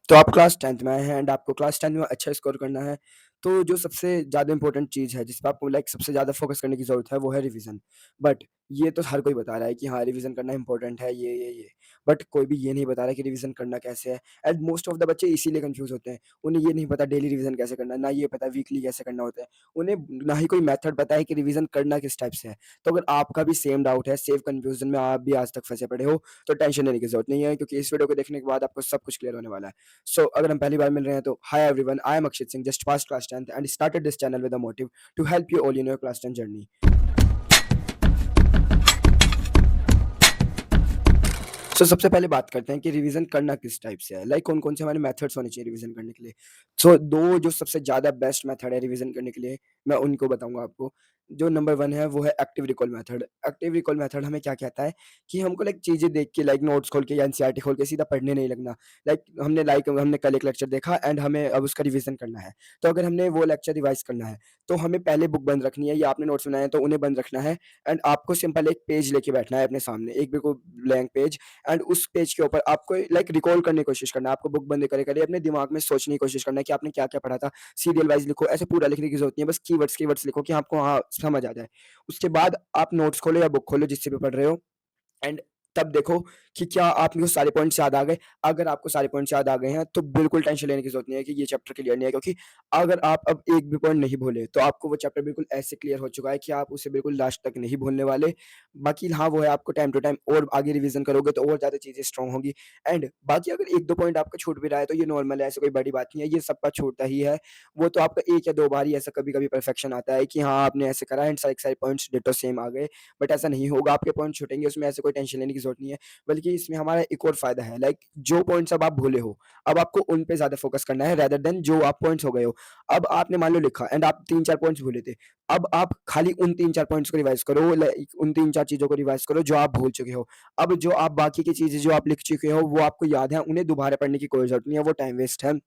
तो आप class 10th में आए हैं एंड आपको क्लास 10 में अच्छा स्कोर करना है, तो जो सबसे ज़्यादा इम्पोर्टेंट चीज़ है, जिस पे आपको लाइक सबसे ज़्यादा फ़ोकस करने की ज़रूरत है, वो है रिवीज़न। बट ये तो हर कोई बता रहा है कि हाँ, रिवीज़न करना इम्पोर्टेंट है, ये। बट कोई भी ये नहीं बता रहा कि रिवीज़न करना कैसे है एंड मोस्ट ऑफ द बच्चे इसीलिए कन्फ्यूज़ होते हैं। उन्हें ये नहीं पता डेली रिवीज़न कैसे करना है, ना ये पता वीकली कैसे करना होता है। उन्हें ना ही कोई मेथड पता है कि रिवीज़न करना किस टाइप से है। तो अगर आपका भी सेम डाउट है, सेम कन्फ्यूज़न में आप भी आज तक फँसे पड़े हो, तो टेंशन लेने की ज़रूरत नहीं है क्योंकि इस वीडियो को देखने के बाद आपको सब कुछ क्लियर होने वाला है। सो अगर हम पहली बार मिल रहे हैं तो hi everyone, I am Akshit Singh, just pass class 10th and started this channel with a motive to help you all in your class 10 journey. सबसे पहले बात करते हैं कि रिवीजन करना किस टाइप से है, लाइक कौन कौन से हमारे मेथड्स होने चाहिए रिवीजन करने के लिए। दो जो सबसे ज़्यादा बेस्ट मेथड है रिवीजन करने के लिए, मैं उनको बताऊंगा आपको। जो नंबर वन है वो है active recall method. Active recall method हमें क्या कहता है कि हमको लाइक चीज़ें देख के, लाइक नोट्स खोल के या एनसीईआरटी खोल के सीधा पढ़ने नहीं लगना। हमने कल एक लेक्चर देखा एंड हमें अब उसका रिवीजन करना है। तो अगर हमने वो लेक्चर रिवाइज करना है तो हमें पहले बुक बंद रखनी है, या आपने नोट्स बनाए हैं तो उन्हें बंद रखना है एंड आपको सिंपल एक पेज लेके बैठना है अपने सामने, एक बिल्कुल ब्लैंक पेज। एंड उस पेज के ऊपर आपको लाइक रिकॉल करने की कोशिश करना है, आपको बुक बंद करे अपने दिमाग में सोचने की कोशिश करना है कि आपने क्या-क्या पढ़ा था। सीरियल वाइज़ लिखो, ऐसे पूरा लिखने की ज़रूरत नहीं है, बस कीवर्ड्स लिखो कि आपको हाँ, समझ आ जाए। उसके बाद आप नोट्स खोलो या बुक खोलो जिससे भी पढ़ रहे हो एंड तब देखो कि क्या आपको सारे पॉइंट्स याद आ गए। अगर आपको सारे पॉइंट्स याद आ गए हैं, तो बिल्कुल टेंशन लेने की ज़रूरत नहीं है कि ये चैप्टर क्लियर नहीं है, क्योंकि अगर आप अब एक भी पॉइंट नहीं भूले, तो आपको वो चैप्टर बिल्कुल ऐसे क्लियर हो चुका है कि आप उसे बिल्कुल लास्ट तक नहीं भूलने वाले। बाकी हाँ, वो है आपको टाइम टू टाइम और आगे रिवीज़न करोगे तो और ज़्यादा चीज़ें स्ट्रॉन्ग होंगी। एंड बाकी अगर 1-2 पॉइंट आपका छूट भी रहा है, तो ये नॉर्मल है, ऐसी कोई बड़ी बात नहीं है, ये सबका छूटता ही है। वो तो आपका 1 या 2 बार ही ऐसा कभी-कभी परफेक्शन आता है कि हाँ, आपने ऐसे करा एंड सारे पॉइंट्स डिट्टो सेम आ गए। बट ऐसा नहीं होगा, आपके पॉइंट छूटेंगे, उसमें ऐसे कोई टेंशन लेने की ज़रूरत नहीं है। बल्कि इसमें हमारा एक और फ़ायदा है, लाइक जो पॉइंट्स अब आप भूले हो, अब आपको उन पे ज़्यादा फ़ोकस करना है रेदर देन जो आप पॉइंट्स हो गए हो। अब आपने मान लो लिखा एंड आप 3-4 पॉइंट्स भूले थे। अब आप खाली उन 3-4 पॉइंट्स को रिवाइज़ करो, लाइक उन 3-4 चीज़ों को रिवाइज़ करो जो आप भूल चुके हो। अब जो आप बाकी की चीज़ें जो आप लिख चुके हो, वो आपको याद है, उन्हें दोबारा पढ़ने की कोई ज़रूरत नहीं है, वो टाइम वेस्ट है।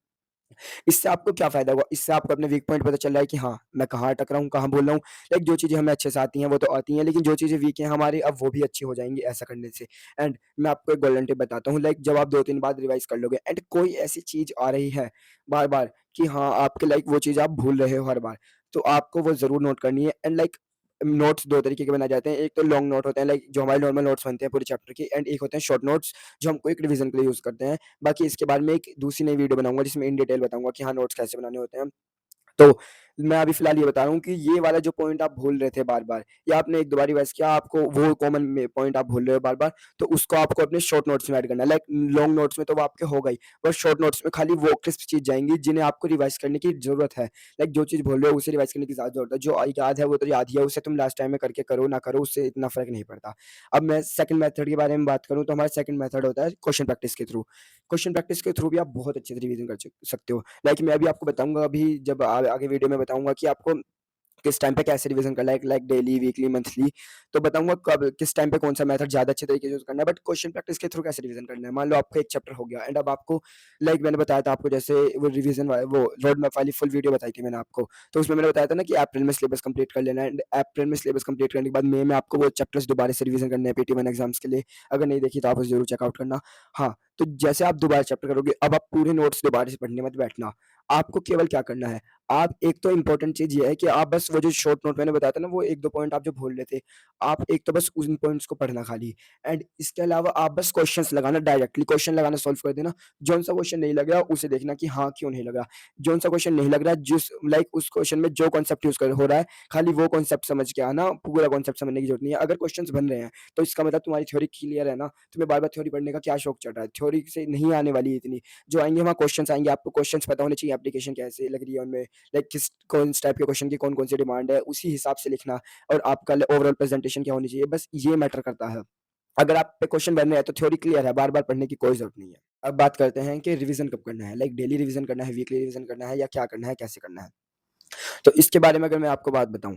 इससे आपको क्या फ़ायदा हुआ? इससे आपको अपने वीक पॉइंट पता चल रहा है कि हाँ, मैं कहाँ अटक रहा हूँ, कहाँ बोल रहा हूँ। लाइक जो चीज़ें हमें अच्छे से आती हैं, वो तो आती हैं, लेकिन जो चीज़ें वीक हैं हमारी, अब वो भी अच्छी हो जाएँगी ऐसा करने से। एंड मैं आपको एक गोल्डन टिप बताता हूँ, लाइक जब आप 2-3 बार रिवाइज़ कर लोगे एंड कोई ऐसी चीज़ आ रही है बार-बार कि हाँ, आपके लाइक वो चीज़ आप भूल रहे हो हर बार, तो आपको वो ज़रूर नोट करनी है। एंड लाइक नोट्स 2 तरीके के बनाए जाते हैं। एक तो लॉन्ग नोट होते हैं, लाइक जो हमारे नॉर्मल नोट्स बनते हैं पूरे चैप्टर के, एंड एक होते हैं शॉर्ट नोट्स, जो हम क्विक रिवीजन के लिए यूज़ करते हैं। बाकी इसके बाद में एक दूसरी नई वीडियो बनाऊँगा जिसमें इन डिटेल बताऊँगा कि हाँ, नोट्स कैसे बनाने होते हैं। तो मैं अभी फ़िलहाल ये बता रहा हूँ कि ये वाला जो पॉइंट आप भूल रहे थे बार-बार, या आपने 1-2 बार रिवाइज़ किया, आपको वो कॉमन में पॉइंट आप भूल रहे हो बार-बार, तो उसको आपको अपने शॉर्ट नोट्स में ऐड करना है। लाइक लॉन्ग नोट्स में तो वो आपके हो गई, बट शॉर्ट नोट्स में खाली वो क्रिस्प चीज़ जाएँगी जिन्हें आपको रिवाइज़ करने की ज़रूरत है। लाइक जो चीज़ भूल रहे हो उसे रिवाइज़ करने की ज़्यादा ज़रूरत है। जो याद है वो तो याद ही है, उसे तुम लास्ट टाइम में करके करो ना करो, उससे इतना फ़र्क नहीं पड़ता। अब मैं सेकंड मेथड के बारे में बात करूँ, तो हमारा सेकंड मेथड होता है क्वेश्चन प्रैक्टिस के थ्रू। क्वेश्चन प्रैक्टिस के थ्रू भी आप बहुत अच्छे से रिवीज़न कर सकते हो। लाइक मैं अभी आपको बताऊँगा, अभी जब आगे वीडियो में बताऊँगा कि आपको किस टाइम पे कैसे रिवीजन करना है, लाइक डेली, वीकली, मंथली। तो बताऊँगा कब किस टाइम पे कौन-सा मेथड ज़्यादा अच्छे तरीके से यूज़ करना है, बट क्वेश्चन प्रैक्टिस के थ्रू कैसे रिवीजन करना है। मान लो आपका एक चैप्टर हो गया एंड अब आपको, लाइक मैंने बताया था आपको, जैसे वो रिवीजन वो रोड मैप वाली फुल वीडियो बताई थी मैंने आपको। तो उसमें मैंने बताया था ना कि अप्रैल में सिलेबस कंप्लीट कर लेना है एंड अप्रैल में सिलेबस कंप्लीट करने के बाद मई में आपको वो चैप्टर्स दोबारा से रिवीजन करने हैं पीटी 1 एग्ज़ाम्स के लिए। अगर नहीं देखी तो आप उसे ज़रूर चेकआउट करना। हाँ, तो जैसे आप दोबारा चैप्टर करोगे, अब आप पूरे नोट्स दोबारा से पढ़ने मत बैठना। आपको केवल क्या करना है, आप एक तो इम्पोर्टेंट चीज़ ये है कि आप बस वो जो शॉर्ट नोट मैंने बताया था ना, वो 1-2 पॉइंट आप जो भूल रहे थे, आप एक तो बस उन पॉइंट्स को पढ़ना खाली। एंड इसके अलावा आप बस क्वेश्चंस लगाना, डायरेक्टली क्वेश्चन लगाना सॉल्व कर देना। जौन-सा क्वेश्चन नहीं लग रहा, उसे देखना कि हाँ, क्यों नहीं लग रहा। जौन-सा क्वेश्चन नहीं लग रहा, जिस लाइक उस क्वेश्चन में जो कॉन्सेप्ट यूज़ कर हो रहा है, खाली वो कॉन्सेप्ट समझ के आना, पूरा कॉन्सेप्ट समझने की ज़रूरत नहीं है। अगर क्वेश्चन्स बन रहे हैं, तो इसका मतलब तुम्हारी थ्योरी क्लियर है ना, तुम्हें बार-बार थ्योरी पढ़ने का क्या शौक चढ़ रहा है? थ्योरी से नहीं आने वाली है इतनी। जो आएँगे वहाँ क्वेश्चन्स आएँगे, आपको क्वेश्चन्स पता होने चाहिए, एप्लीकेशन कैसे लग रही है उनमें, लाइक कौन स टाइप के क्वेश्चन की कौन-कौन सी डिमांड है, उसी हिसाब से लिखना, और आपका ल ओवरऑल प्रेज़ेंटेशन क्या होनी चाहिए, बस ये मैटर करता है। अगर आप पे क्वेश्चन बन रहे हैं, तो थ्योरी क्लियर है, बार-बार पढ़ने की कोई ज़रूरत नहीं है। अब बात करते हैं कि रिवीज़न कब करना है, लाइक डेली रिवीज़न करना है, वीकली रिवीज़न करना है, या क्या करना है, कैसे करना है? तो इसके बारे में अगर मैं आपको बात बताऊँ,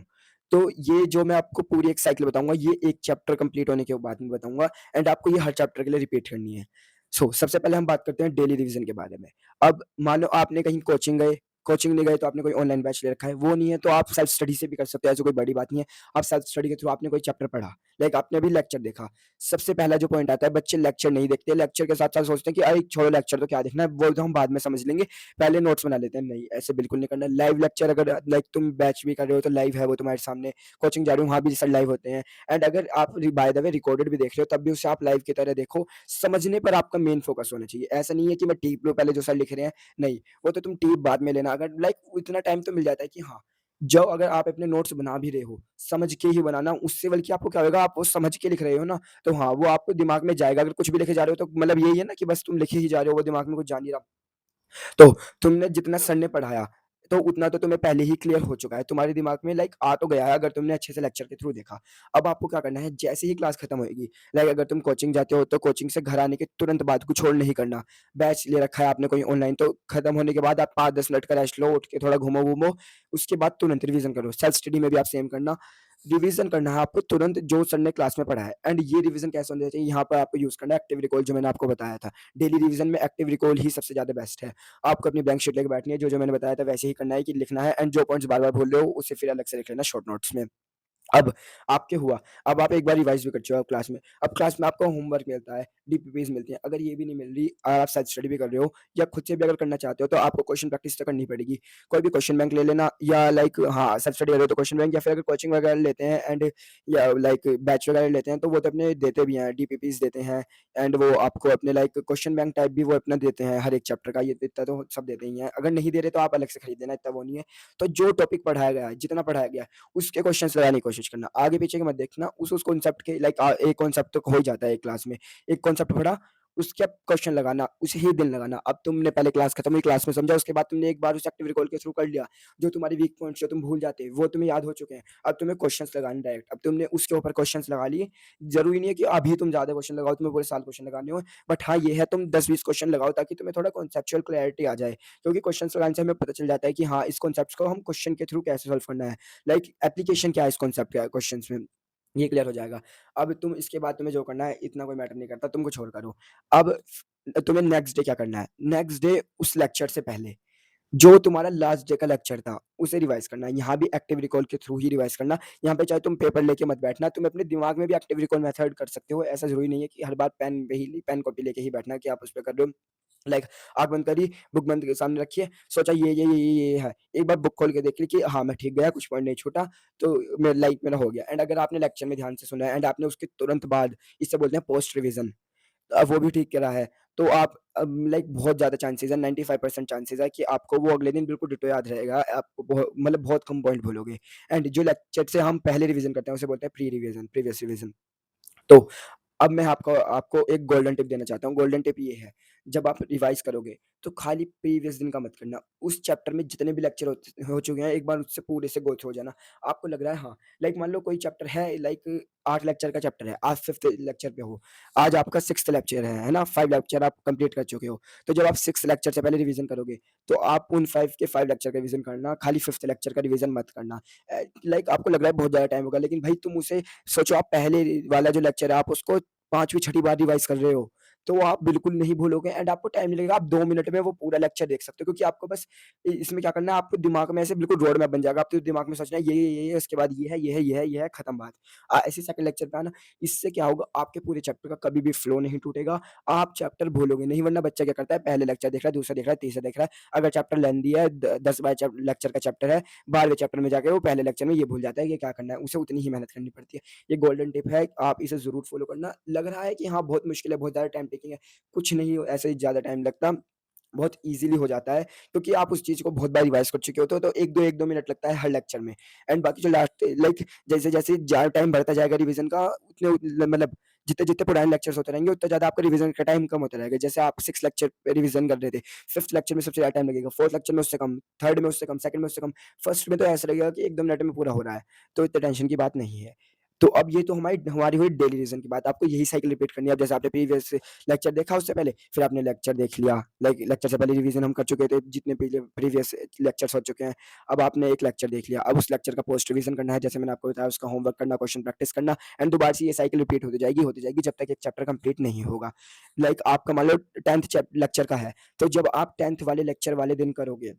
तो ये जो मैं आपको पूरी एक साइकिल बताऊँगा, ये एक चैप्टर कंप्लीट होने के बाद में बताऊँगा एंड आपको ये हर चैप्टर के लिए रिपीट करनी है। सबसे पहले हम बात करते हैं डेली रिवीज़न के बारे में। अब मान लो आपने कहीं कोचिंग गए, कोचिंग नहीं गए तो आपने कोई ऑनलाइन बैच ले रखा है, वो नहीं है तो आप सेल्फ स्टडी से भी कर सकते हो, ऐसी कोई बड़ी बात नहीं है। आप सेल्फ स्टडी के थ्रू आपने कोई चैप्टर पढ़ा, लाइक आपने अभी लेक्चर देखा, सबसे पहला जो पॉइंट आता है बच्चे लेक्चर नहीं देखते, लेक्चर के साथ-साथ सोचते हैं कि अरे छोड़ो लेक्चर तो क्या देखना है, वो तो हम बाद में समझ लेंगे, पहले नोट्स बना लेते हैं। नहीं, ऐसे बिल्कुल नहीं करना। लाइव लेक्चर अगर लाइक तुम बैच भी कर रहे हो तो लाइव है वो तुम्हारे सामने, कोचिंग जा रहे हो वहाँ भी सर लाइव होते हैं एंड अगर आप बाय द वे रिकॉर्डेड भी देख रहे हो तब भी उसे आप लाइव की तरह देखो, समझने पर आपका मेन फोकस होना चाहिए। ऐसा नहीं है कि मैं टीप लूँ पहले जो सर लिख रहे हैं, नहीं, वो तो तुम टीप बाद में लेना। अगर लाइक इतना टाइम तो मिल जाता है कि हाँ, जो अगर आप अपने नोट्स बना भी रहे हो, समझ के ही बनाना, उससे बल्कि आपको क्या होगा, आप वो समझ के लिख रहे हो ना, तो हाँ, वो आपको दिमाग में जाएगा। अगर कुछ भी लिखे जा रहे हो तो मतलब यही है ना कि बस तुम लिखे ही जा रहे हो, वो दिमाग में कुछ जा नहीं रहा। तो तुमने जितना सर ने पढ़ाया, तो उतना तो तुम्हें पहले ही क्लियर हो चुका है। तुम्हारे दिमाग में लाइक आ तो गया है अगर तुमने अच्छे से लेक्चर के थ्रू देखा। अब आपको क्या करना है, जैसे ही क्लास खत्म होएगी, लाइक अगर तुम कोचिंग जाते हो तो कोचिंग से घर आने के तुरंत बाद कुछ और नहीं करना। बैच ले रखा है आपने कोई ऑनलाइन, तो खत्म होने के बाद आप 5-10 मिनट का रेस्ट लो, उठ के थोड़ा घूमो-वूमो, उसके बाद तुरंत रिवीजन करो। सेल्फ स्टडी में भी आप सेम करना। रिवीजन करना है आपको तुरंत जो सर ने क्लास में पढ़ाया है एंड ये रिवीजन कैसे होना चाहिए, यहाँ पर आपको यूज़ करना है एक्टिव रिकॉल, जो मैंने आपको बताया था। डेली रिवीजन में एक्टिव रिकॉल ही सबसे ज़्यादा बेस्ट है। आपको अपनी ब्लैंक शीट लेके बैठनी है, जो मैंने बताया था वैसे ही करना है कि लिखना है एंड जो पॉइंट्स बार-बार भूल रहे हो उसे फिर अलग से लिख लेना शॉर्ट नोट्स में। अब आपके हुआ, अब आप एक बार रिवाइज़ भी कर चुके हो क्लास में। अब क्लास में आपको होमवर्क मिलता है, डीपीपीज़ मिलती हैं। अगर ये भी नहीं मिल रही, आप सेल्फ स्टडी भी कर रहे हो या खुद से भी अगर करना चाहते हो तो आपको क्वेश्चन प्रैक्टिस तो करनी पड़ेगी। कोई भी क्वेश्चन बैंक ले लेना या लाइक हाँ, सेल्फ स्टडी कर रहे हो तो क्वेश्चन बैंक, या फिर अगर कोचिंग वगैरह लेते हैं एंड या लाइक बैच वगैरह लेते हैं तो वो तो अपने देते भी हैं, डीपीपीज़ देते हैं एंड वो आपको अपने लाइक क्वेश्चन बैंक टाइप भी वो अपना देते हैं हर एक चैप्टर का, ये इतना तो सब देते ही हैं। अगर नहीं दे रहे तो आप अलग से खरीद लेना, इतना वो नहीं है। तो जो टॉपिक पढ़ाया गया है, जितना पढ़ाया गया है उसके क्वेश्चन्स लगाने की कोशिश करना। आगे-पीछे के मत देखना, उस कॉन्सेप्ट के लाइक एक कॉन्सेप्ट तो हो ही जाता है एक क्लास में। एक कॉन्सेप्ट पढ़ा, उसके अब क्वेश्चन लगाना, उसे ही दिन लगाना। अब तुमने पहले क्लास खत्म हुई, क्लास में समझा, उसके बाद तुमने एक बार उसे एक्टिव रिकॉल के थ्रू कर लिया। जो तुम्हारे वीक पॉइंट्स जो तुम भूल जाते, वो तुम्हें याद हो चुके हैं। अब तुम्हें क्वेश्चन्स लगाने डायरेक्ट। अब तुमने उसके ऊपर क्वेश्चन्स लगा लिए। ज़रूरी नहीं है कि अभी तुम ज़्यादा क्वेश्चन लगाओ, तुम्हें पूरे साल क्वेश्चन लगाने हों। बट हाँ, ये है तुम 10-20 क्वेश्चन लगाओ ताकि तुम्हें थोड़ा कॉन्सेप्चुअल क्लैरिटी आ जाए। क्योंकि क्वेश्चन्स लगाने से हमें पता चल जाता है कि हाँ, इस कॉन्सेप्ट्स को हम क्वेश्चन के थ्रू कैसे सॉल्व करना है। लाइक एप्लीकेशन क्या है इस कॉन्सेप्ट का क्वेश्चन्स में, ये क्लियर हो जाएगा। अब तुम इसके बाद तुम्हें जो करना है इतना कोई मैटर नहीं करता, तुम कुछ और करो। अब तुम्हें नेक्स्ट डे क्या करना है, नेक्स्ट डे उस लेक्चर से पहले जो तुम्हारा लास्ट डे का लेक्चर था, उसे रिवाइज़ करना है। यहाँ भी एक्टिव रिकॉल के थ्रू ही रिवाइज़ करना। यहाँ पे चाहे तुम पेपर लेके मत बैठना, तुम अपने दिमाग में भी एक्टिव रिकॉल मेथड कर सकते हो। ऐसा ज़रूरी नहीं है कि हर बार पेन कॉपी लेके ही बैठना कि आप उस पे कर रहे हो। लाइक आँख बंद करी, बुक बंद के सामने रखिए, सोचा ये है। एक बार बुक खोल के देख ली कि हाँ, मैं ठीक गया, कुछ पॉइंट नहीं छूटा, तो मेरा हो गया। एंड अगर आपने लेक्चर में ध्यान से सुना है एंड आपने उसके तुरंत बाद, इसे बोलते हैं पोस्ट रिविज़न, वो भी ठीक करा है, तो आप लाइक बहुत ज़्यादा चांसेज़ है, 95% चांसेज़ है कि आपको वो अगले दिन बिल्कुल डिट्टो याद रहेगा। आपको मतलब बहुत कम पॉइंट भूलोगे। एंड जो लेक्चर से हम पहले रिवीज़न करते हैं, उसे बोलते हैं प्री रिवीज़न, प्रीवियस रिवीज़न। तो अब मैं आपको आपको एक गोल्डन टिप देना चाहता हूँ। गोल्डन टिप ये है, जब आप रिवाइज़ करोगे, तो खाली प्रीवियस दिन का मत करना। उस चैप्टर में जितने भी लेक्चर हो चुके हैं, एक बार उससे पूरे से गो थ्रू हो जाना। आपको लग रहा है हाँ, लाइक मान लो कोई चैप्टर है, लाइक 8 लेक्चर का चैप्टर है, आज 5th लेक्चर पे हो। आज आपका 6th लेक्चर है ना? 5 लेक्चर आप कंप्लीट कर चुके हो। तो जब आप 6th लेक्चर से पहले रिवीज़न करोगे, तो आप उन 5 के 5 लेक्चर का रिवीज़न करना, खाली 5th लेक्चर का रिवीज़न मत करना। लाइक आपको लग रहा है बहुत ज़्यादा टाइम होगा, लेकिन भाई तुम उसे सोचो, आप पहले वाला जो लेक्चर है, आप उसको 5वीं छठी बार रिवाइज़ कर रहे हो, तो आप बिल्कुल नहीं भूलोगे एंड आपको टाइम नहीं लगेगा। आप 2 मिनट में वो पूरा लेक्चर देख सकते हो, क्योंकि आपको बस इसमें क्या करना है, आपको दिमाग में ऐसे बिल्कुल रोड मैप बन जाएगा। आपके दिमाग में सोचना है ये है, उसके बाद ये है, ये है, ये है, ये है, खत्म बात। ऐसे सेकंड लेक्चर पे आना, इससे क्या होगा, आपके पूरे चैप्टर का कभी भी फ्लो नहीं टूटेगा, आप चैप्टर भूलोगे नहीं। वरना बच्चा क्या करता है, पहले लेक्चर देख रहा है, दूसरा देख रहा है, तीसरा देख रहा है। अगर चैप्टर लेंथी है, 10-12 लेक्चर का चैप्टर है, 12वें चैप्टर में जाके वो पहले लेक्चर में ये भूल जाता है कि क्या करना है, उसे उतनी ही मेहनत करनी पड़ती है। ये गोल्डन टिप है, आप इसे ज़रूर फ़ॉलो करना। लग रहा है कि हाँ, बहुत मुश्किल है, बहुत ज़्यादा टाइम टेकिंग है, कुछ नहीं ऐसे ही ज़्यादा टाइम लगता, बहुत ईज़िली हो जाता है, क्योंकि आप उस चीज़ को बहुत बार रिवाइज़ कर चुके होते हो, तो 1-2 मिनट लगता है हर लेक्चर में। एंड बाकी जो लास्ट लाइक जैसे-जैसे टाइम बढ़ता जाएगा रिवीज़न का, उतने मतलब जितने-जितने पुराने लेक्चर्स होते रहेंगे, उतना ज़्यादा आपका रिवीज़न का टाइम कम होता रहेगा। जैसे आप 6 लेक्चर पे रिवीज़न कर रहे थे, 5th लेक्चर में सबसे ज़्यादा टाइम लगेगा, 4th लेक्चर में उससे कम, 3rd में उससे कम, 2nd में उससे कम, 1st में तो ऐसा लगेगा कि 1-2 मिनट में पूरा हो रहा है, तो इतने टेंशन की बात नहीं है। तो अब ये तो हमारी हमारी हुई डेली रिवीज़न की बात, आपको यही साइकिल रिपीट करनी है। अब जैसे आपने प्रीवियस लेक्चर देखा उससे पहले, फिर आपने लेक्चर देख लिया, लाइक लेक्चर से पहले रिवीजन हम कर चुके थे, जितने प्रीवियस लेक्चर्स हो चुके हैं। अब आपने एक लेक्चर देख लिया, अब उस लेक्चर का पोस्ट रिवीजन करना है, जैसे मैंने आपको बताया, उसका होमवर्क करना, क्वेश्चन प्रैक्टिस करना एंड दोबारा से ये साइकिल रिपीट होती जाएगी जब तक एक चैप्टर कंप्लीट नहीं होगा। लाइक आपका मान लो 10th लेक्चर का है, तो जब आप 10th वाले लेक्चर वाले दिन करोगे,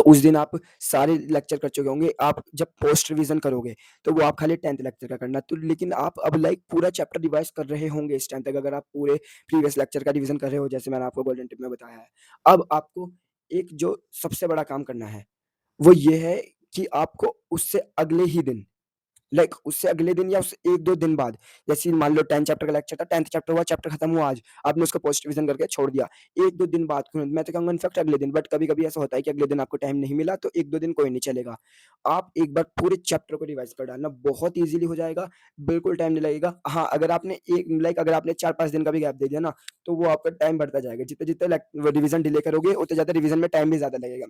तो उस दिन आप सारे लेक्चर कर चुके होंगे। आप जब पोस्ट रिवीज़न करोगे, तो वो आप खाली 10th लेक्चर का करना। तो लेकिन आप अब लाइक पूरा चैप्टर रिवाइज़ कर रहे होंगे इस टाइम तक, अगर आप पूरे प्रीवियस लेक्चर का रिवीज़न कर रहे हो, जैसे मैंने आपको गोल्डन टिप में बताया है। अब आपको एक जो सबसे बड़ा काम करना है, वो ये है कि आपको उससे अगले ही दिन, लाइक उससे अगले दिन या उससे 1-2 दिन बाद, जैसे मान लो 10 चैप्टर का लेक्चर था, 10th चैप्टर हुआ, चैप्टर खत्म हुआ आज, आपने उसको पोस्ट रिवीजन करके छोड़ दिया। 1-2 दिन बाद, मैं तो कहूँगा इनफैक्ट अगले दिन, बट कभी-कभी ऐसा होता है कि अगले दिन आपको टाइम नहीं मिला, तो 1-2 दिन कोई नहीं चलेगा। आप एक बार पूरे चैप्टर को रिवाइज़ कर डालना, बहुत ईज़िली हो जाएगा, बिल्कुल टाइम नहीं लगेगा। हाँ, अगर आपने अगर आपने 4-5 दिन का भी गैप दे दिया ना, तो वो आपका टाइम बढ़ता जाएगा। जितने-जितने वो रिवीजन डिले करोगे, उतने ज़्यादा रिवीजन में टाइम भी ज़्यादा लगेगा।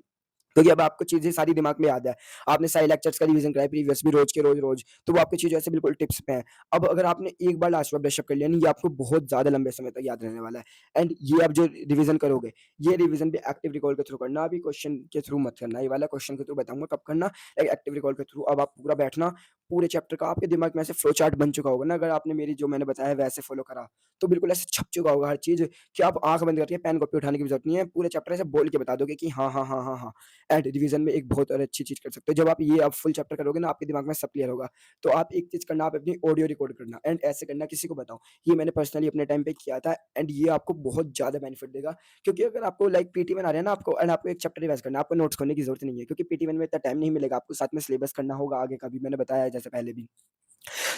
क्योंकि अब आपको चीज़ें सारी दिमाग में याद है। आपने सारे लेक्चर्स का रिवीजन करा है प्रीवियस भी, रोज़ के रोज़-रोज़, तो वो आपकी चीज़ें ऐसे बिल्कुल टिप्स पे हैं। अब अगर आपने एक बार लास्ट बार ब्रश अप कर लिया ना, ये आपको बहुत ज़्यादा लंबे समय तक याद रहने वाला है। एंड ये आप जो रिवीजन करोगे, ये रिवीजन भी एक्टिव रिकॉल के थ्रू करना, अभी क्वेश्चन के थ्रू मत करना। ये वाला क्वेश्चन के थ्रू बताऊँगा कब करना, एक्टिव रिकॉल के थ्रू। अब आप पूरा बैठना, पूरे चैप्टर का आपके दिमाग में ऐसे फ्लो चार्ट बन चुका होगा ना, अगर आपने मेरी जो मैंने बताया वैसे फॉलो करा, तो बिल्कुल ऐसे छप चुका होगा हर चीज़, कि आप आँख बंद करके पेन कॉपी उठाने की भी ज़रूरत नहीं है। पूरे चैप्टर ऐसे बोल के बता दोगे कि हाँ, हाँ, हाँ, हाँ, हाँ। एंड रिवीजन में एक बहुत और अच्छी चीज़ कर सकते हो। जब आप ये अब फुल चैप्टर करोगे ना, आपके दिमाग में सब क्लियर होगा। तो आप एक चीज़ करना, आप अपनी ऑडियो रिकॉर्ड करना, एंड ऐसे करना, किसी को बताओ। ये मैंने पर्सनली अपने टाइम पे किया था, एंड ये आपको बहुत ज़्यादा बेनिफिट देगा। क्योंकि अगर आपको लाइक पीटी वन आ रहा है ना आपको, एंड आपको एक चैप्टर रिवाइज़ करना है, आपको नोट्स खोलने की ज़रूरत नहीं है, क्योंकि पीटी वन में इतना टाइम नहीं मिलेगा। आपको साथ में सिलेबस करना होगा आगे का भी, मैंने बताया है जैसे पहले भी।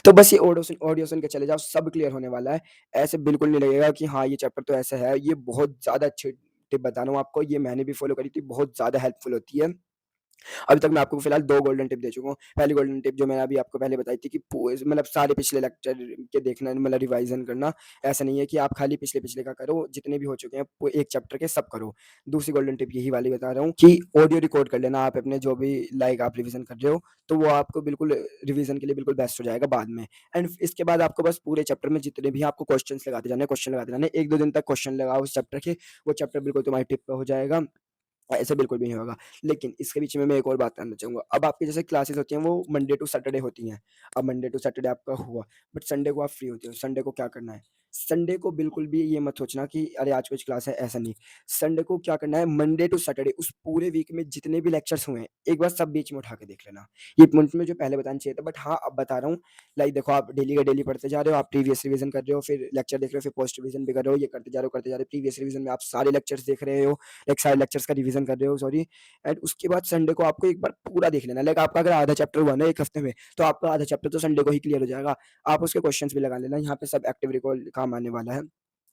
तो बस ये ऑडियो सुन के चले जाओ, सब क्लियर होने वाला है। ऐसे बिल्कुल नहीं लगेगा कि हाँ, ये चैप्टर तो ऐसा है। ये बहुत ज़्यादा अच्छी टिप बता रहा हूँ आपको, ये मैंने भी फॉलो करी थी, बहुत ज़्यादा हेल्पफुल होती है। अभी तक मैं आपको फिलहाल 2 गोल्डन टिप दे चुका हूँ। पहली गोल्डन टिप जो मैंने अभी आपको पहले बताई थी कि सारे पिछले लेक्चर के देखना, रिवीजन करना। ऐसा नहीं है कि आप खाली पिछले-पिछले का करो, जितने भी हो चुके हैं वो एक चैप्टर के सब करो। दूसरी गोल्डन टिप यही वाली बता रहा हूँ कि ऑडियो रिकॉर्ड कर लेना आप अपने, जो भी आप रिवीजन कर रहे हो, तो वो आपको बिल्कुल रिवीजन के लिए बिल्कुल बेस्ट हो जाएगा बाद में। एंड इसके बाद आपको बस पूरे चैप्टर में जितने भी आपको क्वेश्चन्स लगाते जाने हैं, क्वेश्चन लगाते जाने हैं। 1-2 दिन तक क्वेश्चन लगाओ उस चैप्टर के, वो चैप्टर बिल्कुल तुम्हारी टिप पे हो जाएगा। ऐसा बिल्कुल भी नहीं होगा। लेकिन इसके बीच में मैं एक और बात करना चाहूँगा। अब आपकी जैसे क्लासेस होती हैं, वो मंडे टू सैटरडे होती हैं। अब मंडे टू सैटरडे आपका हुआ, बट संडे को आप फ्री होते हो। संडे को क्या करना है? संडे को बिल्कुल भी ये मत सोचना कि अरे आज कुछ क्लास है, ऐसा नहीं। संडे को क्या करना है, मंडे टू सैटरडे उस पूरे वीक में जितने भी लेक्चर्स हुए हैं, एक बार सब बीच में उठा के देख लेना। ये पॉइंट मुझे पहले बताना चाहिए था, बट हाँ, अब बता रहा हूँ। लाइक देखो, आप डेली का डेली पढ़ते जा रहे हो, आप प्रीवियस रिवीजन कर रहे हो, फिर लेक्चर देख रहे हो, फिर पोस्ट रिवीजन भी कर रहे हो, ये करते जा रहे हो, करते जा रहे हो। प्रीवियस रिवीजन में आप सारे लेक्चर्स देख रहे हो, लाइक सारे लेक्चर्स का रिवीजन कर रहे हो, सॉरी। एंड उसके बाद संडे को आपको एक बार पूरा देख लेना है। लाइक आपका अगर आधा चैप्टर हुआ ना 1 हफ्ते में, तो आपका आधा चैप्टर तो संडे को ही क्लियर हो जाएगा। आप उसके क्वेश्चंस भी लगा लेना, यहाँ पे सब एक्टिव रिकॉल काम आने वाला है।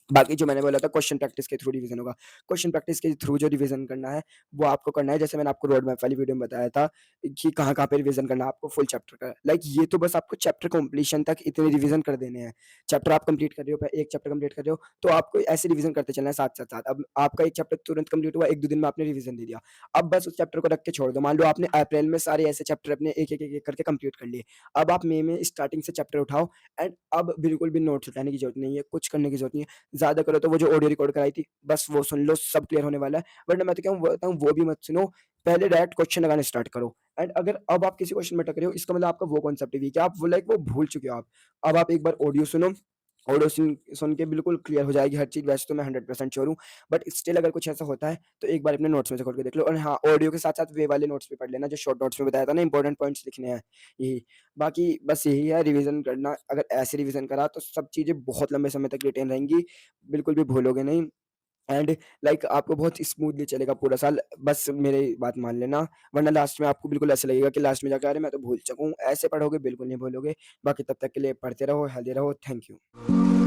बाकी जो मैंने बोला था, क्वेश्चन प्रैक्टिस के थ्रू रिवीजन होगा। क्वेश्चन प्रैक्टिस के थ्रू जो रिवीजन करना है, वो आपको करना है, जैसे मैंने आपको रोड मैप वाली वीडियो में बताया था कि कहाँ-कहाँ पे रिवीजन करना है आपको फुल चैप्टर का। लाइक ये तो बस आपको चैप्टर कंप्लीशन तक इतने रिवीजन कर देने हैं। चैप्टर आप कंप्लीट कर रहे हो, एक चैप्टर कंप्लीट कर रहे हो, तो आपको ऐसे रिवीजन करते चलना है साथ-साथ-साथ। अब आपका एक चैप्टर तुरंत कंप्लीट हुआ, 1-2 दिन में आपने रिवीजन दे दिया। अब बस उस चैप्टर को रख के छोड़ दो। मान लो आपने अप्रैल में सारे ऐसे चैप्टर अपने एक-एक, एक-एक करके कंप्लीट कर लिए। अब आप मई में स्टार्टिंग से चैप्टर उठाओ, एंड अब बिल्कुल भी नोट्स उठाने की ज़रूरत नहीं है, कुछ करने की ज़रूरत नहीं है। ज़्यादा करो तो वो जो ऑडियो रिकॉर्ड कराई थी, बस वो सुन लो, सब क्लियर होने वाला है। वरना मैं तो क्या बोलता हूँ, वो भी मत सुनो, पहले डायरेक्ट क्वेश्चन लगाने स्टार्ट करो। एंड अगर अब आप किसी क्वेश्चन में अटक रहे हो, इसका मतलब आपका वो कॉन्सेप्ट ही वीक है, आप वो भूल चुके हो आप। अब आप एक बार ऑडियो सुनो, ऑडियो सुन के बिल्कुल क्लियर हो जाएगी हर चीज़, वैसे तो मैं 100% श्योर हूँ। बट स्टिल अगर कुछ ऐसा होता है, तो एक बार अपने नोट्स में से खोल के देख लो, और हाँ, ऑडियो के साथ-साथ वे वाले नोट्स भी पढ़ लेना, जो शॉर्ट नोट्स में बताया था ना, इंपॉर्टेंट पॉइंट्स लिखने हैं, यही। बाकी बस यही है रिवीजन करना, अगर ऐसे रिवीजन करा तो सब चीज़ें बहुत लंबे समय तक रिटेन रहेंगी, बिल्कुल भी भूलोगे नहीं। एंड लाइक आपको बहुत स्मूथली चलेगा पूरा साल, बस मेरी बात मान लेना। वरना लास्ट में आपको बिल्कुल ऐसा लगेगा कि लास्ट में जाके अरे मैं तो भूल चुका हूँ। ऐसे पढ़ोगे बिल्कुल नहीं भूलोगे। बाकी तब तक के लिए पढ़ते रहो, हेल्दी रहो। Thank you.